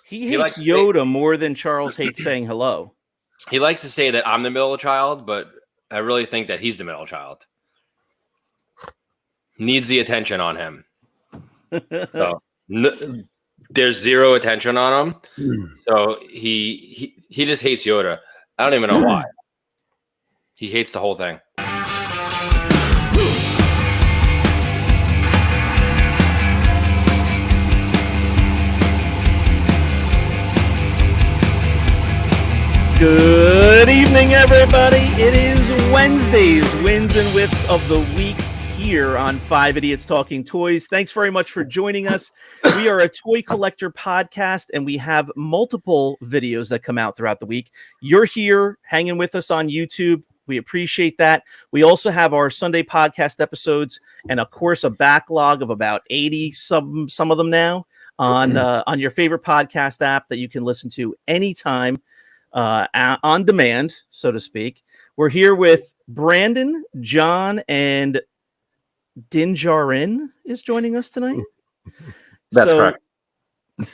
He hates Yoda more than Charles hates saying hello. He likes to say that I'm the middle child, but I really think that he's the middle child. Needs the attention on him. So there's zero attention on him. So he just hates Yoda. I don't even know why. He hates the whole thing. Good evening, everybody. It is Wednesday's Wins and Wiffs of the Week here on Five Idiots Talking Toys. Thanks very much for joining us. We are a toy collector podcast, and we have multiple videos that come out throughout the week. You're here hanging with us on YouTube. We appreciate that. We also have our Sunday podcast episodes and, of course, a backlog of about 80, some of them now, on your favorite podcast app that you can listen to anytime. On demand, so to speak. We're here with Brandon, John, and Dinjarin is joining us tonight. That's correct.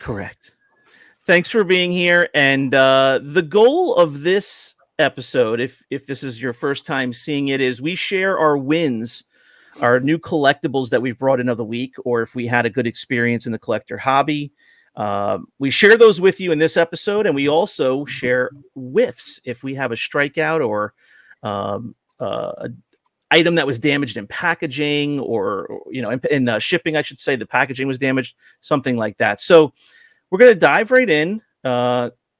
Correct. Thanks for being here. And the goal of this episode, if this is your first time seeing it, is we share our wins, our new collectibles that we've brought in of the week, or if we had a good experience in the collector hobby. We share those with you in this episode, and we also share whiffs if we have a strikeout or an item that was damaged in packaging or in shipping, I should say. The packaging was damaged, something like that. So we're going to dive right in.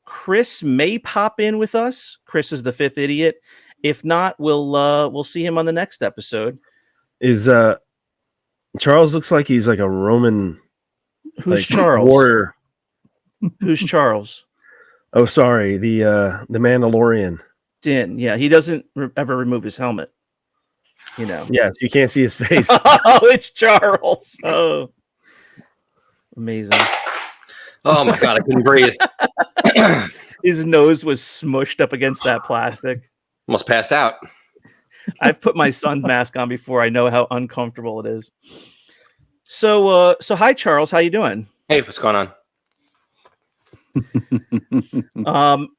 Chris may pop in with us. Chris is the fifth idiot. If not, we'll see him on the next episode. Is Charles looks like he's like a Roman. Who's Charles? Warrior. Who's Charles? Oh, sorry, the Mandalorian. Din. Yeah, he doesn't ever remove his helmet. Yes, you can't see his face. Oh, it's Charles. Oh, amazing. Oh my God, I couldn't breathe. His nose was smushed up against that plastic. Almost passed out. I've put my sun mask on before. I know how uncomfortable it is. So hi, Charles. How you doing? Hey, what's going on?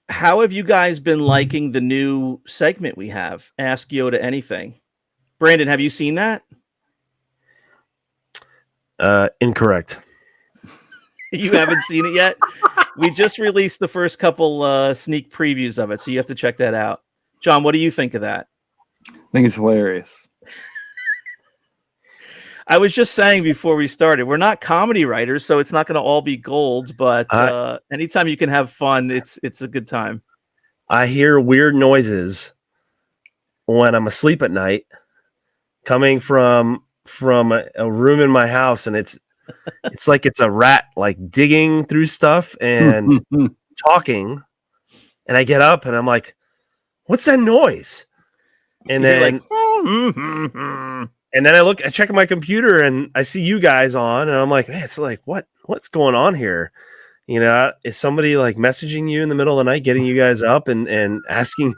How have you guys been liking the new segment we have? Ask Yoda Anything. Brandon, have you seen that? Incorrect. You haven't seen it yet? We just released the first couple sneak previews of it, so you have to check that out. John, what do you think of that? I think it's hilarious. I was just saying before we started, we're not comedy writers, so it's not going to all be gold, but anytime you can have fun, it's a good time. I hear weird noises when I'm asleep at night coming from a room in my house, and it's like it's a rat like digging through stuff and talking, and I get up and I'm like, what's that noise? And then and then I check my computer and I see you guys on, and I'm like, man, it's like, what's going on here? Is somebody like messaging you in the middle of the night, getting you guys up and asking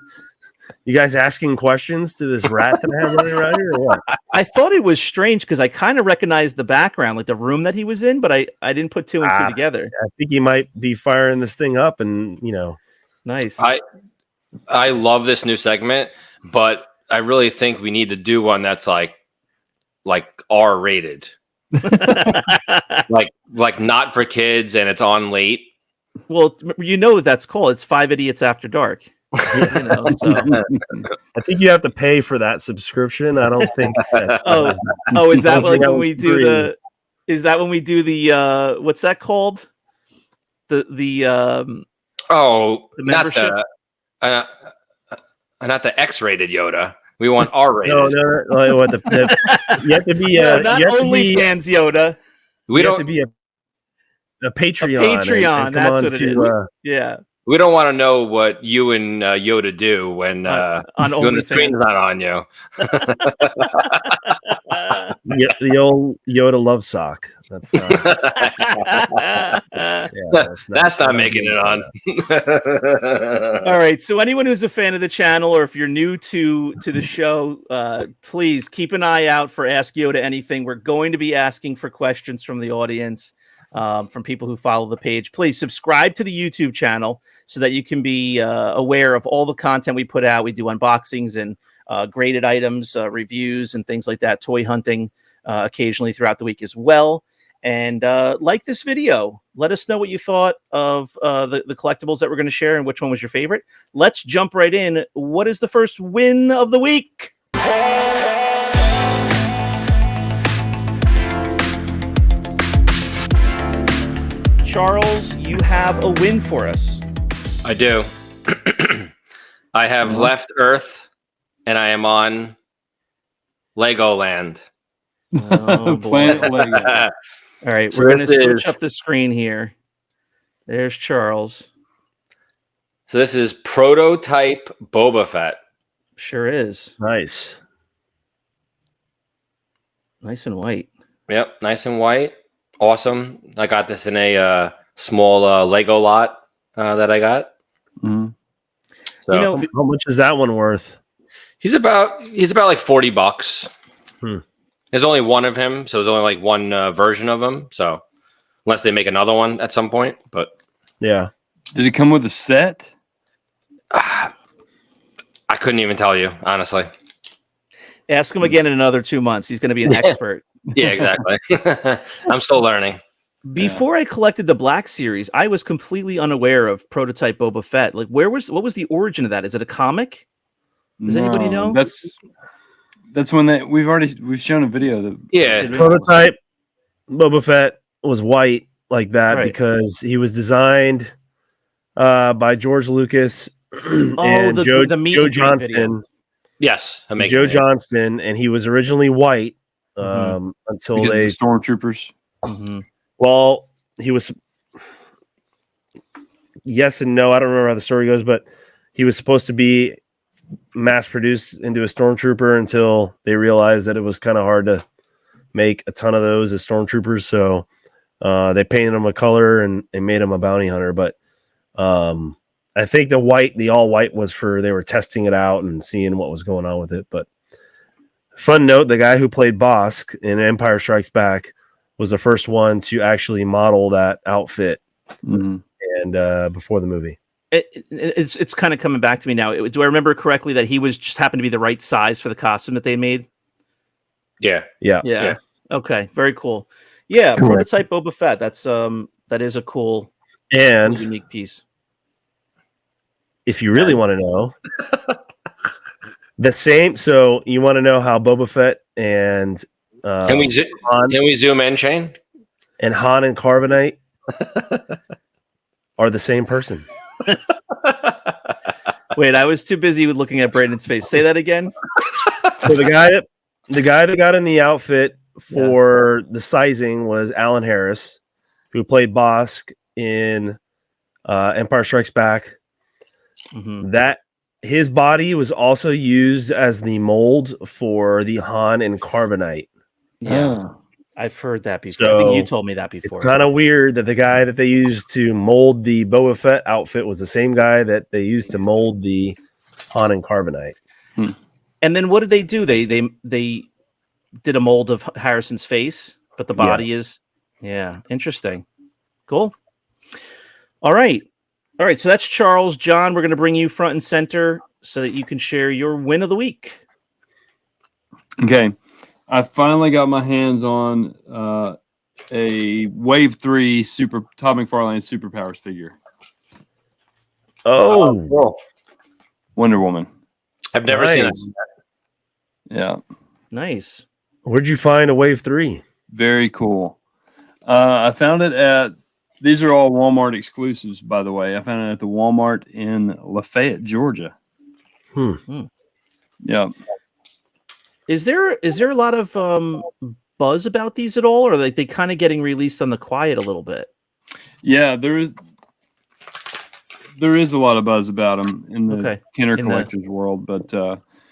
questions to this rat that I have running around here, or what? I thought it was strange because I kind of recognized the background, like the room that he was in, but I didn't put two and two together. I think he might be firing this thing up, and Nice. I love this new segment, but I really think we need to do one that's like R rated, like not for kids, and it's on late. Well, that's called. It's 5 Idiots After Dark. So. I think you have to pay for that subscription. I don't think. Is that like when we do the? Is that when we do the? What's that called? The membership? Not the X-rated Yoda. We want R-rated. No. You have to be not OnlyFans Yoda. We have to be a Patreon. A Patreon. That's what it is. Yeah. We don't want to know what you and Yoda do when the screen's not on you. The old Yoda love sock. That's not. That's not making it on. All right. So anyone who's a fan of the channel, or if you're new to the show, please keep an eye out for Ask Yoda Anything. We're going to be asking for questions from the audience. from people who follow the page. Please subscribe to the YouTube channel so that you can be aware of all the content we put out. We do unboxings and graded items, reviews, and things like that, toy hunting occasionally throughout the week as well. And like this video. Let us know what you thought of the collectibles that we're going to share and which one was your favorite. Let's jump right in. What is the first win of the week? Charles, you have a win for us. I do. I have left Earth, and I am on Legoland. Oh, Planet Lego. All right, So we're going to this switch is- up the screen here. There's Charles. So this is prototype Boba Fett. Sure is. Nice. Nice and white. Yep, nice and white. Awesome. I got this in a small Lego lot that I got. Mhm. So You know, How much is that one worth? he's about like $40. Hmm. There's only one of him, so there's only like one version of him. So unless they make another one at some point, but Yeah. Did it come with a set? I couldn't even tell you, honestly. ask him again in another 2 months. He's going to be an expert. Yeah, exactly. I'm still learning. Before I collected the Black Series, I was completely unaware of prototype Boba Fett. Like, what was the origin of that? Is it a comic? Does anybody know? That's when we've shown a video that Yeah, Did we? Prototype Boba Fett was white like that Right. because he was designed by George Lucas and the Joe meet and greet Johnston. yes, I'm making Joe it. Johnston, and he was originally white until because they. the stormtroopers. Mhm. Well, he was. Yes and no. I don't remember how the story goes, but he was supposed to be mass produced into a stormtrooper until they realized that it was kind of hard to make a ton of those as stormtroopers. So they painted him a color and made him a bounty hunter. But I think the all white was for they were testing it out and seeing what was going on with it. But fun note: the guy who played Bosk in Empire Strikes Back was the first one to actually model that outfit, Mhm. and before the movie. It's kind of coming back to me now. Do I remember correctly that he was just happened to be the right size for the costume that they made? Yeah. Yeah. Yeah. Okay. Very cool. Yeah. Correct. Prototype Boba Fett. That is a cool, And unique piece. if you really want to know, the same. So you want to know how Boba Fett and Can we zoom in, Shane? and Han and Carbonite are the same person. Wait, I was too busy with looking at Brandon's face. Say that again. So the guy that got in the outfit for the sizing was Alan Harris, who played Bosk in Empire Strikes Back. Mhm. That his body was also used as the mold for the Han and Carbonite. Yeah. Ah. I've heard that before. I think you So, told me that before. It's kind of weird that the guy that they used to mold the Boba Fett outfit was the same guy that they used to mold the Han and Carbonite. And then what did they do? They did a mold of Harrison's face, but the body is interesting. Cool. All right. So that's Charles. John, we're going to bring you front and center so that you can share your win of the week. Okay, I finally got my hands on a Wave 3 Todd McFarlane Superpowers figure. Oh, Cool. Wonder Woman. I've never seen nice. it. Yeah, Nice. Where'd you find a Wave 3? very cool. I found it at, these are all Walmart exclusives, by the way. I found it at the Walmart in Lafayette, Georgia. Yeah. Is there a lot of buzz about these at all, or are they kind of getting released on the quiet a little bit? Yeah, there is a lot of buzz about them in the Kenner In the- collectors world, but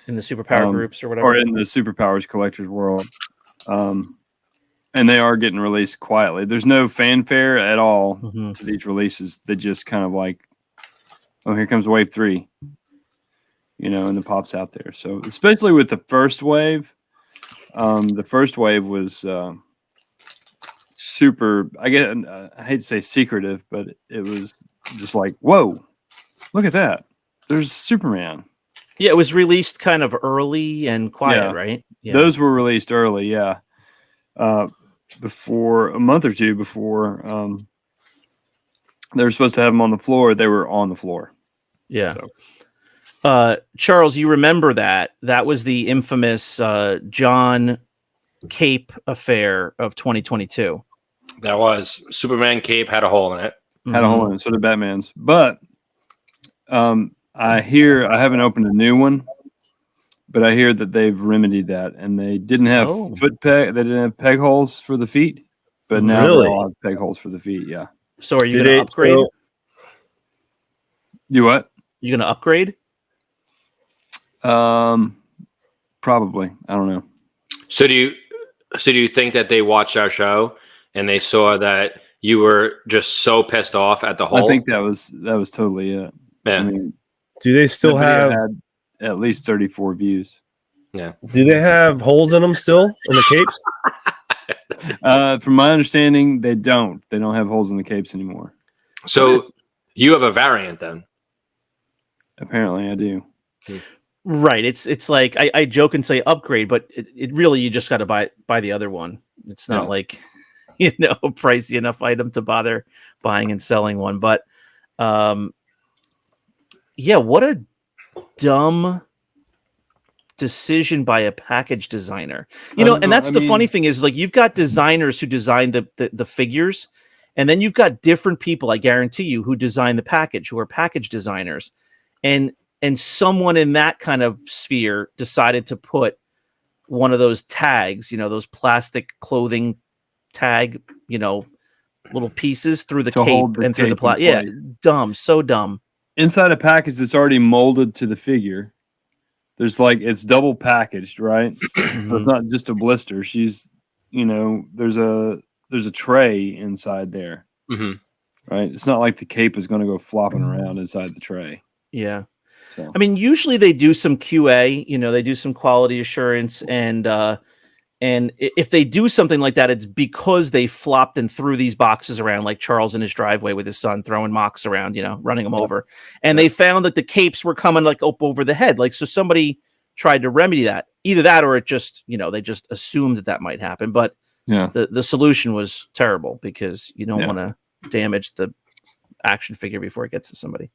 In the superpower groups or whatever? or in the Superpowers collectors world. And they are getting released quietly. There's no fanfare at all Mhm. to these releases. They just kind of like, oh, here comes Wave 3, and it pops out there. So especially with the first wave was super. I hate to say secretive, but it was just like, whoa, look at that. There's Superman. Yeah, it was released kind of early and quiet, Yeah. right? Yeah. Those were released early, yeah. Before a month or two before they were supposed to have them on the floor, they were on the floor. Yeah. So. Charles, you remember that? That was the infamous John Cape affair of 2022. That was Superman cape had a hole in it. Had a hole in it, so did Batman's. But I haven't opened a new one, but I hear that they've remedied that, and they didn't have they didn't have peg holes for the feet, but now Really? they all have peg holes for the feet. Yeah. So are you going to upgrade? Do what? You going to upgrade? Probably. I don't know. So do you think that they watched our show and they saw that you were just so pissed off at the hole? I think that was totally it. Yeah. I mean, Do they still the video have? had at least 34 views. Yeah. Do they have holes in them still in the capes? From my understanding, they don't. They don't have holes in the capes anymore. So you have a variant then. Apparently, I do. Right. It's like I joke and say upgrade, but it really you just got to buy the other one. It's not like a pricey enough item to bother buying and selling one. But yeah, what a dumb decision by a package designer. And that's the funny thing is like you've got designers who design the figures, and then you've got different people, I guarantee you, who design the package, who are package designers. And someone in that kind of sphere decided to put one of those tags, those plastic clothing tag, little pieces through the cape and through the plastic. Yeah, dumb, so dumb. Inside a package that's already molded to the figure, there's it's double packaged, right? So it's not just a blister. She's, there's a tray inside there, right? It's not like the cape is going to go flopping around inside the tray. Yeah. So. I mean, usually they do some QA, they do some quality assurance, and if they do something like that, it's because they flopped and threw these boxes around, like Charles in his driveway with his son throwing mocks around, running them over, and they found that the capes were coming up over the head, so somebody tried to remedy that, either that or it just, they just assumed that might happen, but the solution was terrible because you don't want to damage the action figure before it gets to somebody.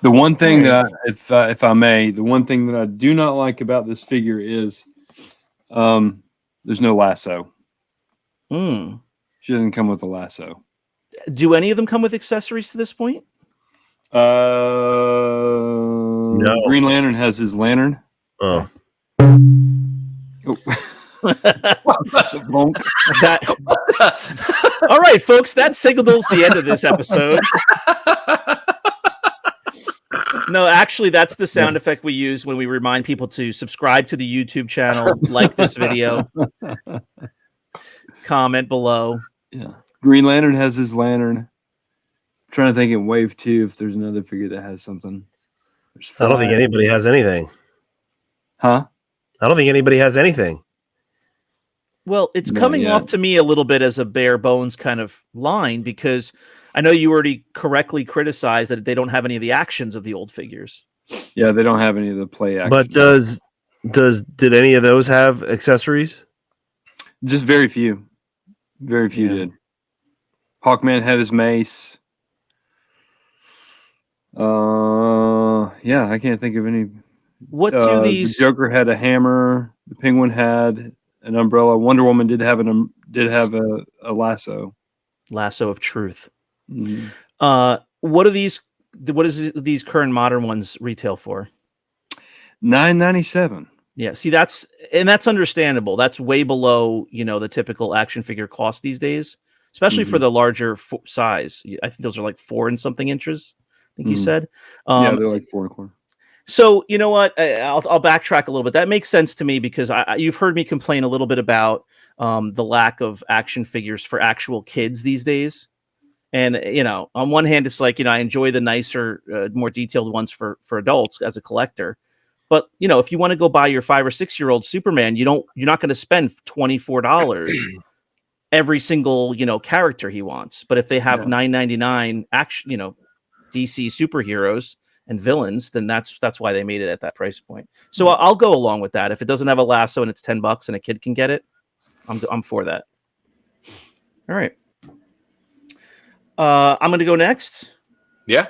The one thing that if I may, the one thing that I do not like about this figure is there's no lasso. She doesn't come with a lasso. Do any of them come with accessories to this point? No. Green Lantern has his lantern. Oh. All right, folks, that signals the end of this episode. No, actually, that's the sound effect we use when we remind people to subscribe to the YouTube channel, like this video, comment below. Yeah, Green Lantern has his lantern. I'm trying to think in Wave 2 if there's another figure that has something. I don't think anybody has anything. Huh? I don't think anybody has anything. Well, it's coming off to me a little bit as a bare bones kind of line because I know you already correctly criticized that they don't have any of the actions of the old figures. Yeah, they don't have any of the play action. But did any of those have accessories? Just very few. Very few did. Hawkman had his mace. I can't think of any. What do these? The Joker had a hammer. The Penguin had an umbrella. Wonder Woman did have a lasso. Lasso of truth. Mm-hmm. What are these? What is these current modern ones retail for? $9.97. Yeah, see that's understandable. That's way below the typical action figure cost these days, especially for the larger size. I think those are like 4 and something inches. I think you said. Yeah, they're like 4.25. So you know what? I'll backtrack a little bit. That makes sense to me because you've heard me complain a little bit about the lack of action figures for actual kids these days. And on one hand, it's like I enjoy the nicer, more detailed ones for adults as a collector. But if you want to go buy your 5 or 6 year old Superman, you're not going to spend $24 every single, character he wants. But if they have Yeah. $9.99 action, DC superheroes and villains, then that's why they made it at that price point. So I'll go along with that. If it doesn't have a lasso and it's $10 and a kid can get it, I'm for that. All right. I'm going to go next. Yeah.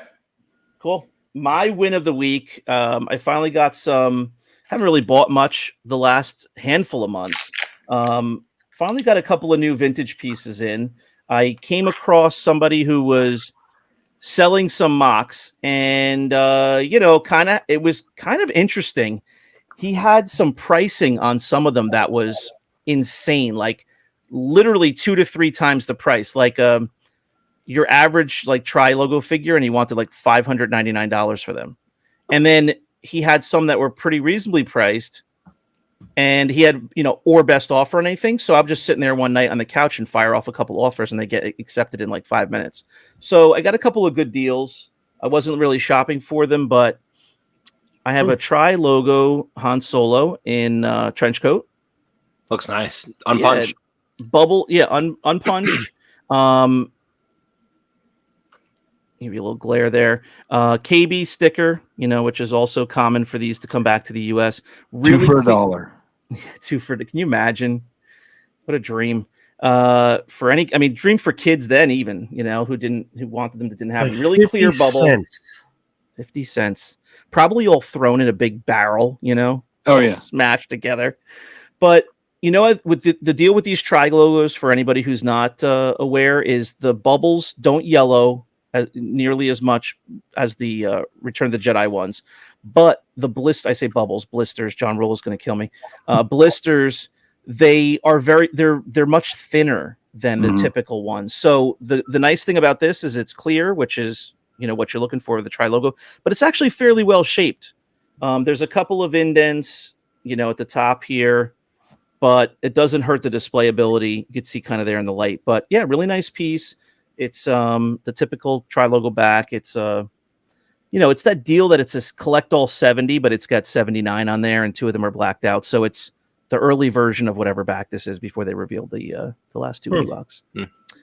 Cool. My win of the week. I finally got some. Haven't really bought much the last handful of months. Finally got a couple of new vintage pieces in. I came across somebody who was selling some mocks, and it was kind of interesting. He had some pricing on some of them that was insane, like literally 2 to 3 times the price, like your average like tri logo figure, and he wanted like $599 for them. And then he had some that were pretty reasonably priced, and he had, or best offer or anything. So I'm just sitting there one night on the couch and fire off a couple offers, and they get accepted in like 5 minutes. So I got a couple of good deals. I wasn't really shopping for them, but I have a tri logo Han Solo in trench coat. Looks nice. Unpunched. Yeah, bubble. Yeah. Unpunched. Maybe a little glare there. KB sticker, which is also common for these to come back to the US. Really 2 for $1. 2 for, can you imagine? What a dream. Dream for kids then, even, who wanted them that didn't have Like them. Really clear bubble. 50 cents. Probably all thrown in a big barrel, Oh yeah, smashed together. But with the deal with these tri logos, for anybody who's not aware, is the bubbles don't yellow nearly as much as the Return of the Jedi ones, but the blisters. John Roll is going to kill me. Blisters, they're much thinner than the typical ones. So the nice thing about this is it's clear, which is what you're looking for, the tri logo, but it's actually fairly well shaped. There's a couple of indents, at the top here, but it doesn't hurt the displayability. You can see kind of there in the light, but yeah, really nice piece. It's the typical tri logo back. It's it's that deal that it's a collect all 70, but it's got 79 on there, and 2 of them are blacked out. So it's the early version of whatever back this is before they revealed the last 2 blocks.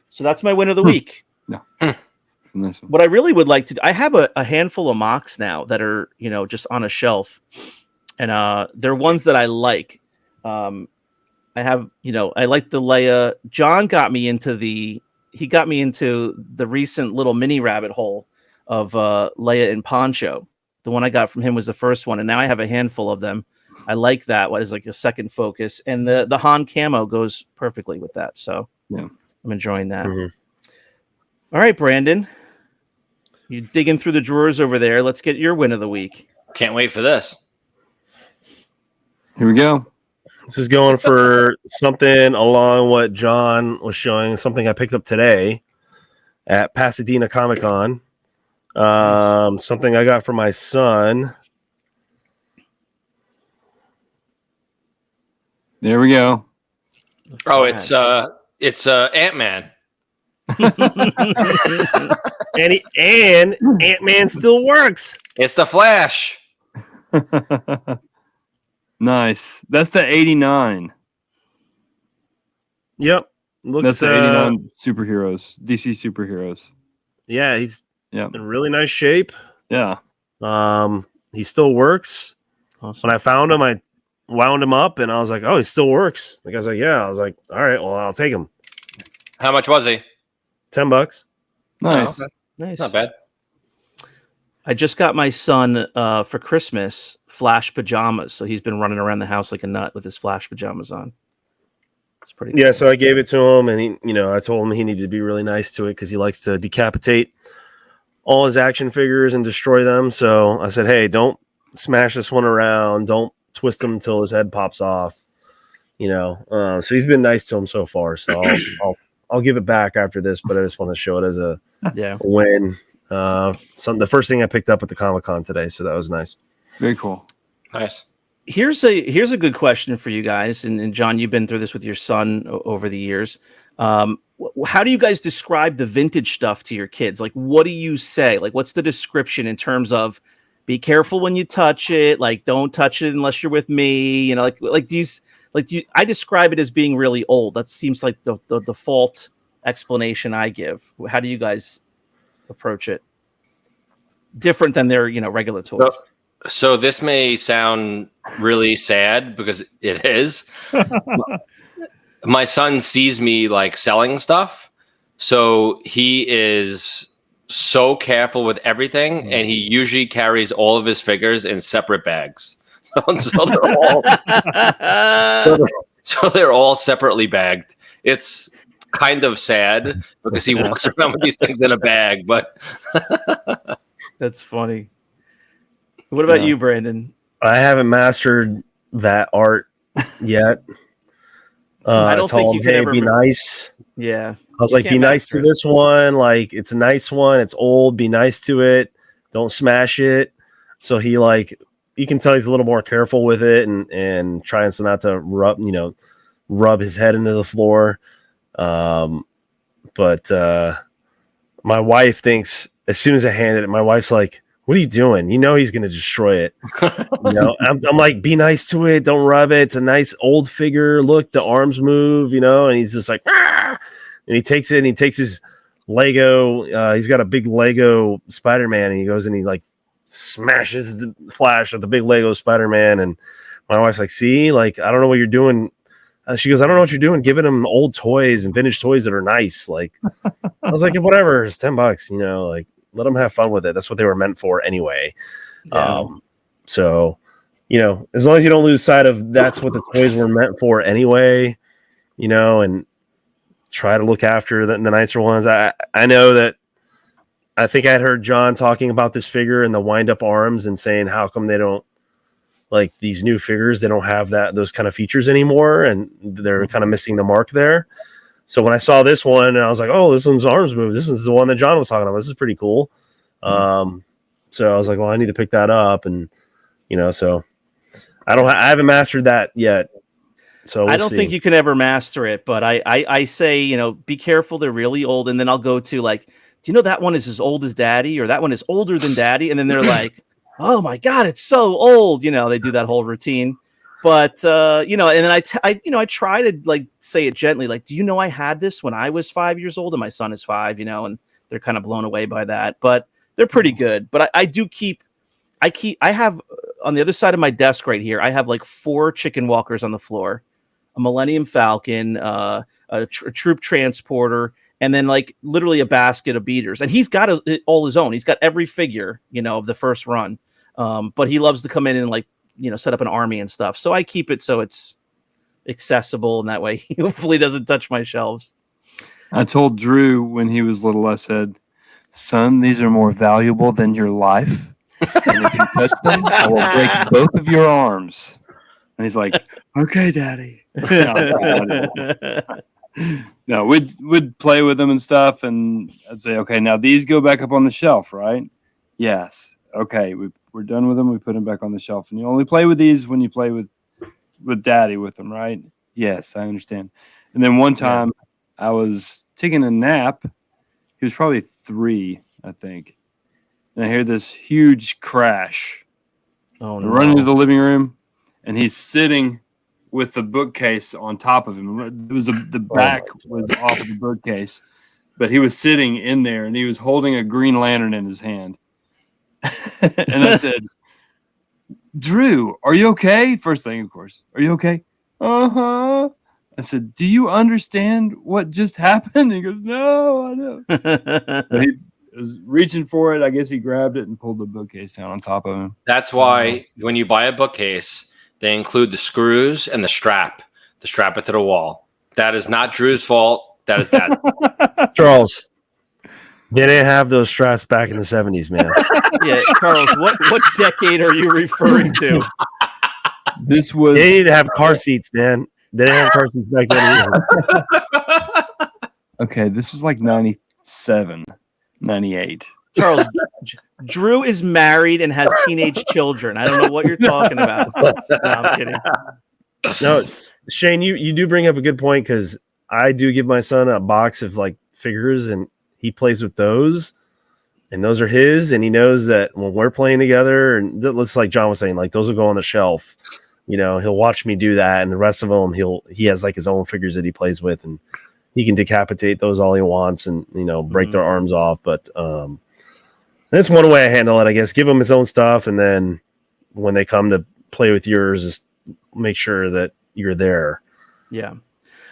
So that's my win of the week. No. Nice. What I really would like to do, I have a handful of mocks now that are just on a shelf, and they're ones that I like. I have I like the Leia. John got me into the recent little mini rabbit hole of Leia and Poncho. The one I got from him was the first one, and now I have a handful of them. I like that. What is like a second focus, and the Han camo goes perfectly with that. So yeah, I'm enjoying that. All right, Brandon, you digging through the drawers over there. Let's get your win of the week. Can't wait for this. Here we go. This is going for something along what John was showing, something I picked up today at Pasadena Comic-Con. Something I got for my son. There we go. Oh, it's Ant-Man. and Ant-Man still works. It's the Flash. Nice. That's the 89. Yep. Looks, that's the 89 superheroes, DC superheroes. Yeah, he's in really nice shape. Yeah. He still works. Awesome. When I found him, I wound him up, and I was like, oh, he still works. The guy's like, yeah. I was like, all right, well, I'll take him. How much was he? $10. Nice. Oh, okay. Nice. Not bad. I just got my son for Christmas Flash pajamas, so he's been running around the house like a nut with his Flash pajamas on. It's pretty cool. Yeah, so I gave it to him, and he, I told him he needed to be really nice to it because he likes to decapitate all his action figures and destroy them. So I said, hey, don't smash this one around. Don't twist him until his head pops off. So he's been nice to him so far. So I'll give it back after this, but I just want to show it as a win. The first thing I picked up at the Comic-Con today, so that was nice. Very cool. Nice. Here's a good question for you guys, and John, you've been through this with your son over the years. How do you guys describe the vintage stuff to your kids? Like, what do you say? Like, what's the description in terms of be careful when you touch it? Like, don't touch it unless you're with me. Like do you like I describe it as being really old. That seems like the default explanation I give. How do you guys approach it? Different than their regular toys. So this may sound really sad because it is. My son sees me like selling stuff, so he is so careful with everything, and he usually carries all of his figures in separate bags. So they're all separately bagged. It's kind of sad because he walks around with these things in a bag, but that's funny. What about you, Brandon? I haven't mastered that art yet. I don't think you can ever be nice. Yeah. I was like, be nice to this one. Like, it's a nice one. It's old. Be nice to it. Don't smash it. So he you can tell he's a little more careful with it and trying so not to rub his head into the floor. But my wife thinks as soon as I handed it, my wife's like, what are you doing? He's going to destroy it. I'm like, be nice to it. Don't rub it. It's a nice old figure. Look, the arms move, and he's just like, ah! And he takes it and he takes his Lego. He's got a big Lego Spider-Man and he goes and he like smashes the Flash with the big Lego Spider-Man. And my wife's like, see, like, I don't know what you're doing. She goes, I don't know what you're doing, giving him old toys and vintage toys that are nice. Like, I was like, whatever, it's $10, like, let them have fun with it. That's what they were meant for anyway. Yeah. So, as long as you don't lose sight of that's what the toys were meant for anyway, and try to look after the nicer ones. I know that I think I'd heard John talking about this figure and the wind up arms and saying, how come they don't like these new figures? They don't have those kind of features anymore. And they're kind of missing the mark there. So when I saw this one and I was like, oh, this one's arms move. This is the one that John was talking about. This is pretty cool. So I was like, well, I need to pick that up. And, so I haven't mastered that yet. So I don't think you can ever master it, but I say, be careful. They're really old. And then I'll go to like, do you know that one is as old as Daddy, or that one is older than Daddy? And then they're like, oh my God, it's so old. They do that whole routine. But and then I try to like say it gently, like, do you know I had this when I was 5 years old and my son is 5, and they're kind of blown away by that. But they're pretty good. But I have on the other side of my desk right here, I have like 4 chicken walkers on the floor, a Millennium Falcon, a troop transporter, and then like literally a basket of beaters. And he's got all his own. He's got every figure, of the first run. But he loves to come in and like, set up an army and stuff. So I keep it so it's accessible, and that way he hopefully doesn't touch my shelves. I told Drew when he was little, I said, son, these are more valuable than your life. And if you touch them, I will break both of your arms. And he's like, okay, Daddy. No, we'd play with them and stuff. And I'd say, okay, now these go back up on the shelf, right? Yes. Okay. We're done with them. We put them back on the shelf. And you only play with these when you play with Daddy with them, right? Yes, I understand. And then one time I was taking a nap. He was probably 3, I think. And I hear this huge crash. Oh, no. I run into the living room, and he's sitting with the bookcase on top of him. It was the back was off of the bookcase, but he was sitting in there, and he was holding a Green Lantern in his hand. And I said, Drew, are you okay? First thing, of course. Are you okay? Uh-huh. I said, do you understand what just happened? And he goes, no, I don't. So he was reaching for it. I guess he grabbed it and pulled the bookcase down on top of him. That's why when you buy a bookcase, they include the screws and the strap it to the wall. That is not Drew's fault. That is Dad's. Charles, they didn't have those straps back in the 70s, man. Yeah, Charles, what decade are you referring to? This was. They didn't have car seats, man. They didn't have car seats back then either. Okay, this was like 97, 98. Charles, Drew is married and has teenage children. I don't know what you're talking about. No, I'm kidding. No, Shane, you do bring up a good point, because I do give my son a box of like figures, and he plays with those, and those are his, and he knows that when we're playing together, and let's, like John was saying, like those will go on the shelf. he'll watch me do that, and the rest of them he has like his own figures that he plays with, and he can decapitate those all he wants and break their arms off. But that's one way I handle it, I guess. Give him his own stuff, and then when they come to play with yours, just make sure that you're there. Yeah.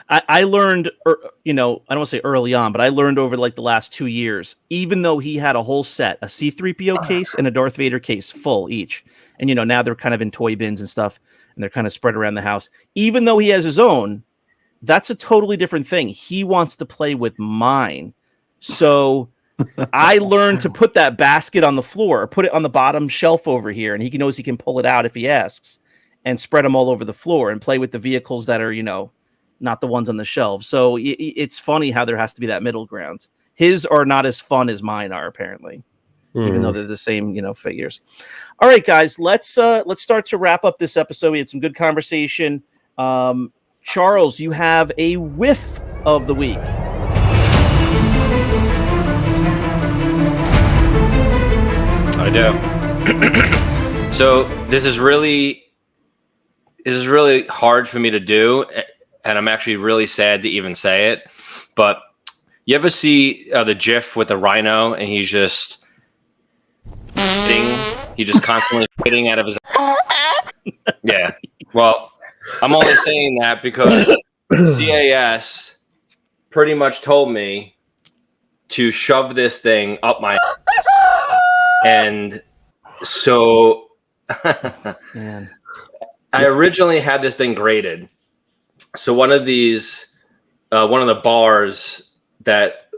I learned, I don't want to say early on, but I learned over like the last 2 years, even though he had a whole set, a C-3PO case and a Darth Vader case full each. And, now they're kind of in toy bins and stuff, and they're kind of spread around the house. Even though he has his own, that's a totally different thing. He wants to play with mine. So I learned to put that basket on the floor, or put it on the bottom shelf over here, and he knows he can pull it out if he asks, and spread them all over the floor and play with the vehicles that are, not the ones on the shelves. So it's funny how there has to be that middle ground. His are not as fun as mine are, apparently, even though they're the same, figures. All right, guys, let's start to wrap up this episode. We had some good conversation. Charles, you have a whiff of the week. I do. So this is really hard for me to do. And I'm actually really sad to even say it, but you ever see the GIF with the rhino, and he's just constantly spitting out of his. Yeah. Well, I'm only saying that because CAS pretty much told me to shove this thing up my ass, and so Man. I originally had this thing graded. So one of the bars that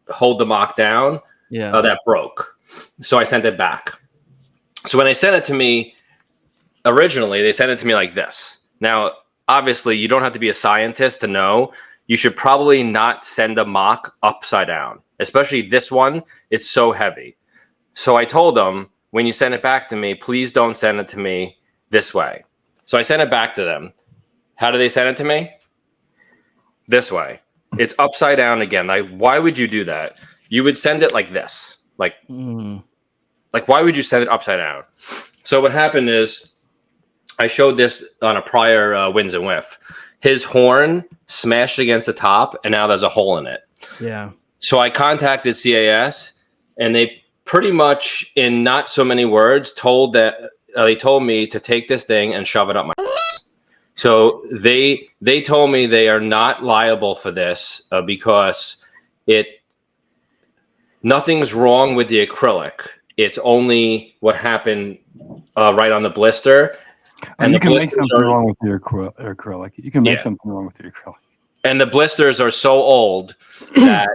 hold the mock down, that broke. So I sent it back. So when they sent it to me, originally, they sent it to me like this. Now, obviously, you don't have to be a scientist to know. You should probably not send a mock upside down, especially this one. It's so heavy. So I told them, when you send it back to me, please don't send it to me this way. So I sent it back to them. How do they send it to me? This way. It's upside down again. Like, why would you do that? You would send it like this. Like, why would you send it upside down? So what happened is, I showed this on a prior Wins and Wiffs. His horn smashed against the top, and now there's a hole in it. Yeah. So I contacted CAS, and they pretty much, in not so many words, told me to take this thing and shove it up my ass. So they told me they are not liable for this because nothing's wrong with the acrylic. It's only what happened right on the blister. And you can make something wrong with your acrylic. You can make something wrong with your acrylic. And the blisters are so old that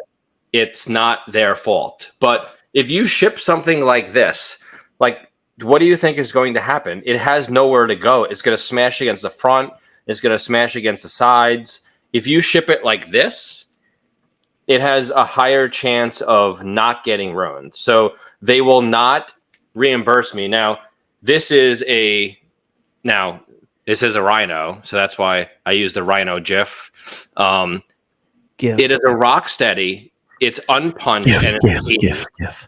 it's not their fault. But if you ship something like this, like, what do you think is going to happen? It has nowhere to go. It's going to smash against the front. It's going to smash against the sides. If you ship it like this, it has a higher chance of not getting ruined. So they will not reimburse me. Now, this is a rhino, so that's why I use the rhino GIF. It is a rock steady. It's unpunched. GIF.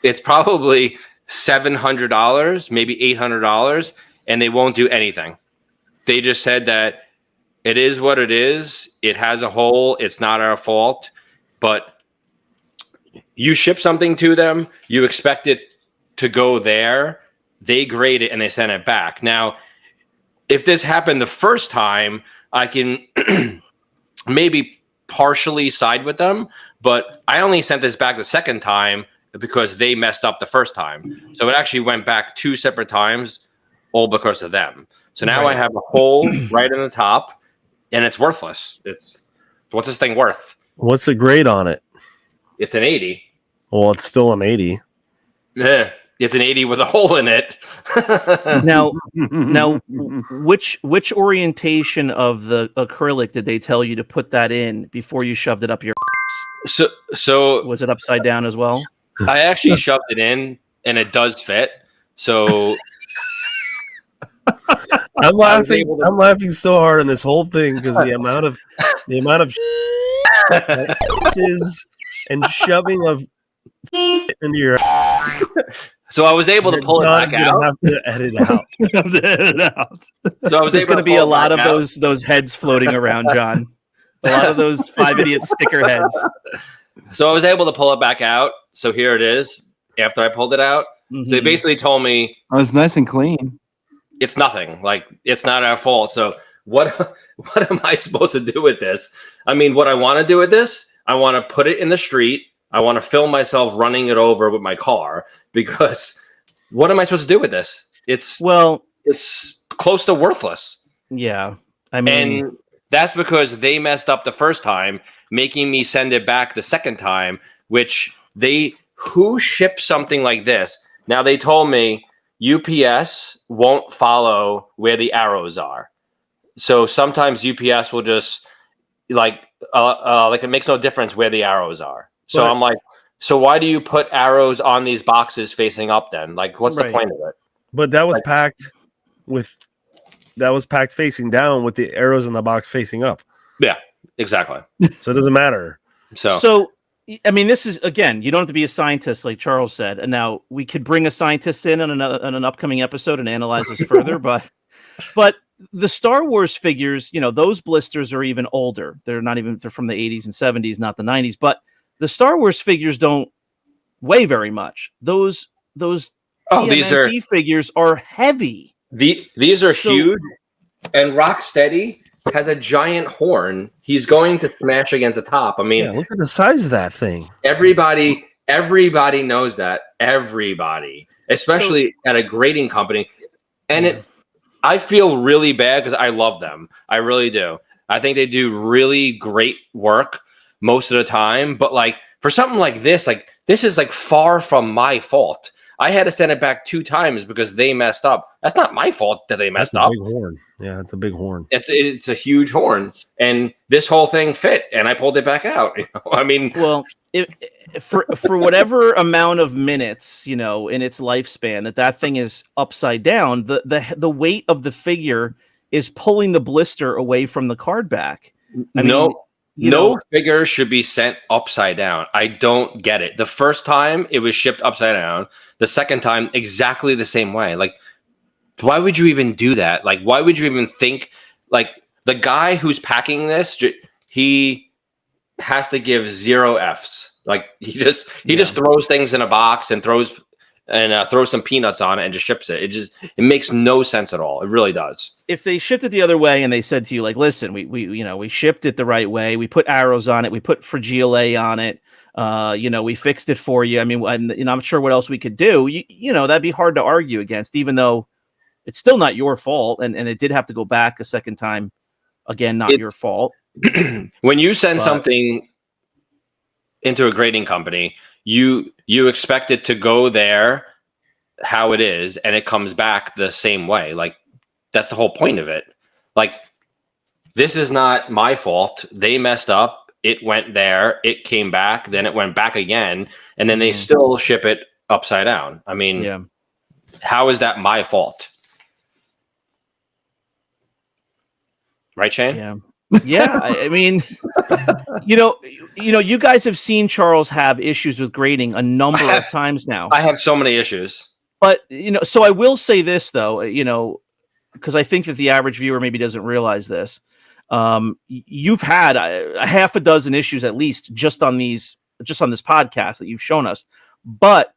It's probably $700, maybe $800, and they won't do anything. They just said that it is what it is. It has a hole. It's not our fault. But you ship something to them, you expect it to go there. They grade it and they send it back. Now, if this happened the first time, I can maybe partially side with them, but I only sent this back the second time because they messed up the first time. So it actually went back 2 separate times, all because of them. So now I have a hole right in the top, and it's worthless. What's this thing worth? What's the grade on it? It's an 80. Well, it's still an 80. Yeah, it's an 80 with a hole in it. Now, which orientation of the acrylic did they tell you to put that in before you shoved it up your ass? So was it upside down as well? I actually shoved it in, and it does fit. So I'm laughing so hard on this whole thing because the amount of and shoving of into your So I was able to pull John's it back out. Have to edit out. Have to edit it out. So I was There's able going to to be a pull it lot back of out. those heads floating around, John. A lot of those 5 idiot sticker heads. So I was able to pull it back out. So here it is after I pulled it out. So they basically told me Oh, it's nice and clean. it's nothing. Like, it's not our fault. So what am I supposed to do with this? I mean, what I want to do with this, I want to put it in the street. I want to film myself running it over with my car, because what am I supposed to do with this? It's close to worthless. Yeah. I mean, and that's because they messed up the first time, making me send it back the second time, which who shipped something like this? Now, they told me UPS won't follow where the arrows are. So sometimes UPS will just like it makes no difference where the arrows are. So I'm like, so why do you put arrows on these boxes facing up then? Like, what's the point of it? But that was packed facing down with the arrows in the box facing up. Yeah, exactly. So it doesn't matter. So I mean, this is, again, you don't have to be a scientist like Charles said. And now we could bring a scientist in on an upcoming episode and analyze this further. But the Star Wars figures, those blisters are even older. They're from the 80s and 70s, not the 90s. But the Star Wars figures don't weigh very much. Those TMNT figures are heavy. These are huge, and Rocksteady has a giant horn. He's going to smash against the top. I mean, look at the size of that thing. Everybody knows that. Everybody, especially at a grading company, and I feel really bad because I love them. I really do. I think they do really great work most of the time. But like, for something like this is like far from my fault. I had to send it back 2 times because they messed up. That's not my fault that they messed up. Big horn. Yeah, it's a big horn. It's a huge horn, and this whole thing fit, and I pulled it back out. I mean, well, for whatever amount of minutes, in its lifespan, that thing is upside down. The weight of the figure is pulling the blister away from the card back. No figure should be sent upside down. I don't get it. The first time it was shipped upside down. The second time, exactly the same way. Like, why would you even do that? Like, why would you even think? Like, the guy who's packing this, he has to give 0 Fs. Like, he just throws things in a box and throws some peanuts on it and just ships it. It makes no sense at all. It really does. If they shipped it the other way and they said to you, like, listen, we shipped it the right way. We put arrows on it. We put Fragile A on it. We fixed it for you. I mean, and I'm sure what else we could do. That'd be hard to argue against, even though it's still not your fault. And it did have to go back a second time. Again, not your fault. When you send something into a grading company, you expect it to go there how it is, and it comes back the same way. Like, that's the whole point of it. Like, this is not my fault. They messed up. It went there. It came back. Then it went back again. And then they still ship it upside down. I mean, how is that my fault? Right, Shane? Yeah. Yeah, I mean, you guys have seen Charles have issues with grading a number of times now. I have so many issues. But, so I will say this, though, because I think that the average viewer maybe doesn't realize this. You've had a half a dozen issues, at least, just on this podcast that you've shown us. But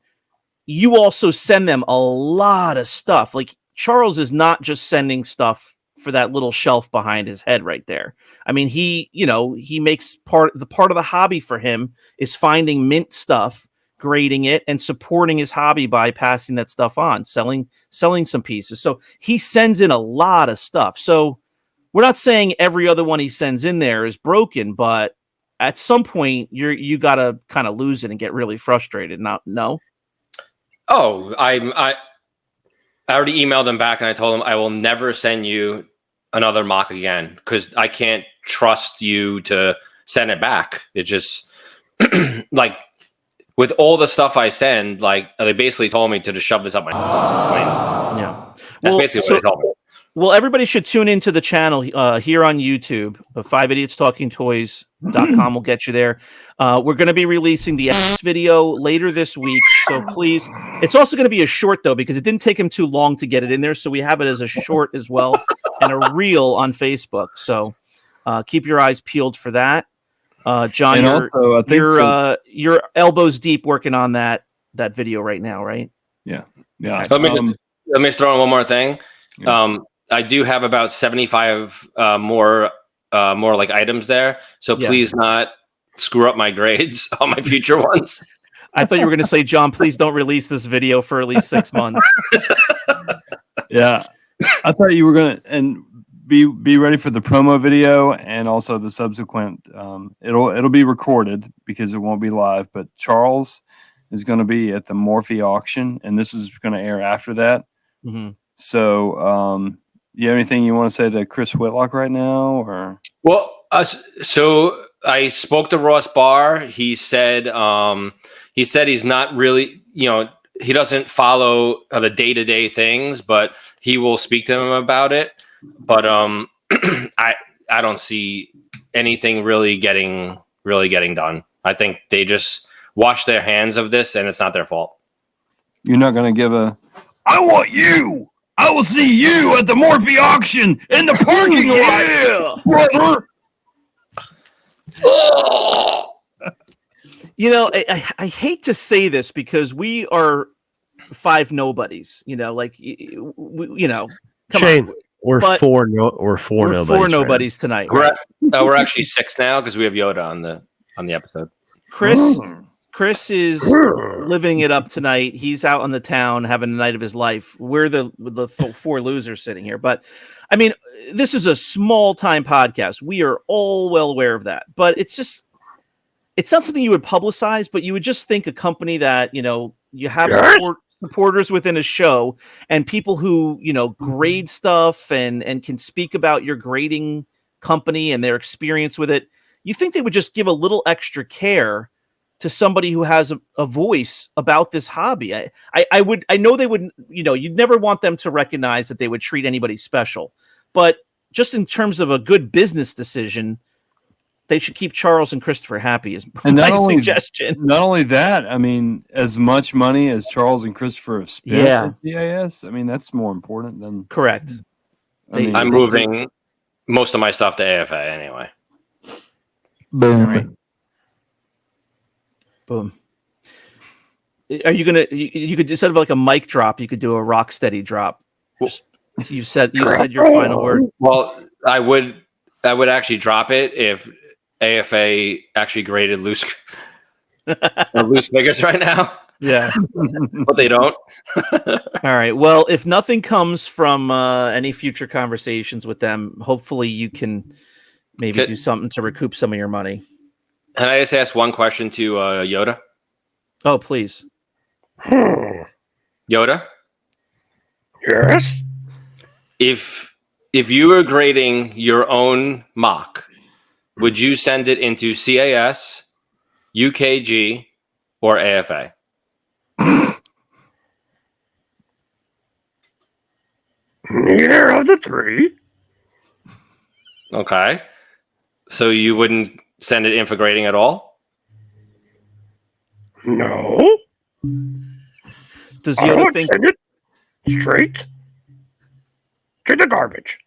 you also send them a lot of stuff. Like, Charles is not just sending stuff for that little shelf behind his head right there. I mean, he makes part of the hobby for him is finding mint stuff, grading it, and supporting his hobby by passing that stuff on, selling some pieces. So he sends in a lot of stuff. So we're not saying every other one he sends in there is broken, but at some point you got to kind of lose it and get really frustrated. No. Oh, I already emailed them back and I told them I will never send you another mock again because I can't trust you to send it back. It just like with all the stuff I send, like they basically told me to just shove this up my. Yeah, that's basically what they told me. Well, everybody should tune into the channel here on YouTube. 5idiotstalkingtoys.com will get you there. We're going to be releasing the video later this week, so please. It's also going to be a short, though, because it didn't take him too long to get it in there, so we have it as a short as well, and a reel on Facebook. So keep your eyes peeled for that. John, And also, I think you're elbows deep working on that video right now, right? yeah. Let me just throw in one more thing. Yeah. I do have about 75 more like items there, so please not screw up my grades on my future ones. I thought you were going to say, John, please don't release this video for at least 6 months. Yeah, I thought you were going to and be ready for the promo video and also the subsequent. It'll be recorded because it won't be live. But Charles is going to be at the Morphe auction, and this is going to air after that. Mm-hmm. So, you have anything you want to say to Chris Whitlock right now, or? Well, so I spoke to Ross Barr. He said he's not really, he doesn't follow the day-to-day things, but he will speak to him about it. But I don't see anything really getting done. I think they just wash their hands of this, and it's not their fault. You're not going to give a. I want you. I will see you at the Morphe auction in the parking lot, brother. I hate to say this because we are 5 nobodies. Come Shane, on. we're But four nobodies. Four nobodies tonight. We're we're actually 6 now because we have Yoda on the episode. Chris is living it up tonight. He's out on the town having the night of his life. We're the 4 losers sitting here. But I mean, this is a small time podcast. We are all well aware of that. But it's not something you would publicize, but you would just think a company that, you have supporters within a show and people who, grade stuff and can speak about your grading company and their experience with it. You think they would just give a little extra care to somebody who has a voice about this hobby. I know they would, you'd never want them to recognize that they would treat anybody special, but just in terms of a good business decision, they should keep Charles and Christopher happy is my suggestion. Not only that, I mean, as much money as Charles and Christopher have spent at CAS, I mean, that's more important than correct. I'm moving most of my stuff to AFA anyway. Boom. Right. Boom. Are you gonna? You could, instead of like a mic drop, you could do a rock steady drop. You said your final word. Well, I would actually drop it if AFA actually graded loose figures right now. Yeah, but they don't. All right. Well, if nothing comes from any future conversations with them, hopefully you can maybe do something to recoup some of your money. Can I just ask one question to Yoda? Oh, please. Yoda? Yes? If you were grading your own mock, would you send it into CAS, UKG, or AFA? Neither of the 3. Okay. So you wouldn't send it in for grading at all? No. Does Yoda think send it straight to the garbage?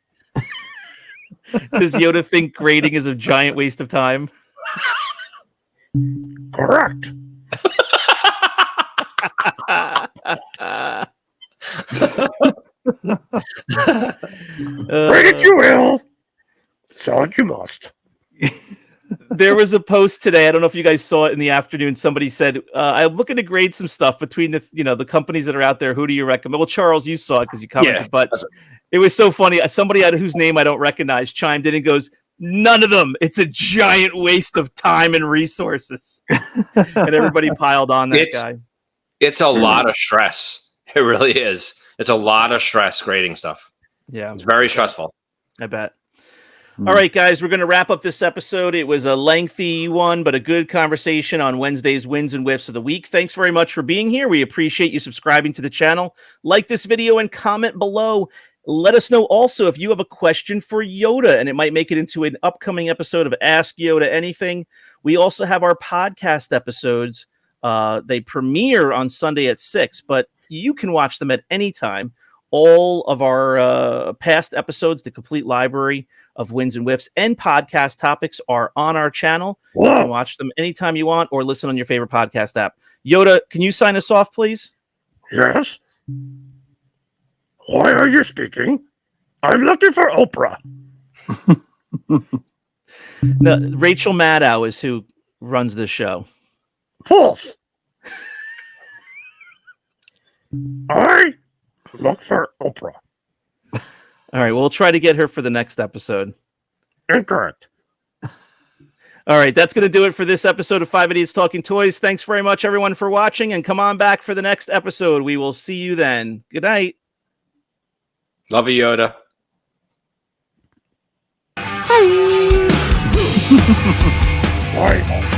Does Yoda think grading is a giant waste of time? Correct. Grade it you will. Sell it you must. There was a post today. I don't know if you guys saw it in the afternoon. Somebody said, "I'm looking to grade some stuff between the companies that are out there. Who do you recommend?" Well, Charles, you saw it because you commented, but it was so funny. Somebody whose name I don't recognize chimed in and goes, "None of them. It's a giant waste of time and resources." And everybody piled on that guy. It's a lot of stress. It really is. It's a lot of stress grading stuff. Yeah, it's very stressful. I bet. All right, guys, we're going to wrap up this episode. It was a lengthy one, but a good conversation on Wednesday's Wins and Wiffs of the Week. Thanks very much for being here. We appreciate you subscribing to the channel. Like this video and comment below. Let us know also if you have a question for Yoda, and it might make it into an upcoming episode of Ask Yoda Anything. We also have our podcast episodes. They premiere on Sunday at 6, but you can watch them at any time. All of our past episodes, the complete library of Wins and Wiffs and podcast topics are on our channel. You can watch them anytime you want or listen on your favorite podcast app. Yoda, can you sign us off, please? Yes? Why are you speaking? I'm looking for Oprah. No, Rachel Maddow is who runs the show. False. I look for Oprah. All right, we'll try to get her for the next episode. Incorrect. All right, that's going to do it for this episode of 5 Idiots Talking Toys. Thanks very much, everyone, for watching, and come on back for the next episode. We will see you then. Good night. Love you, Yoda. Why?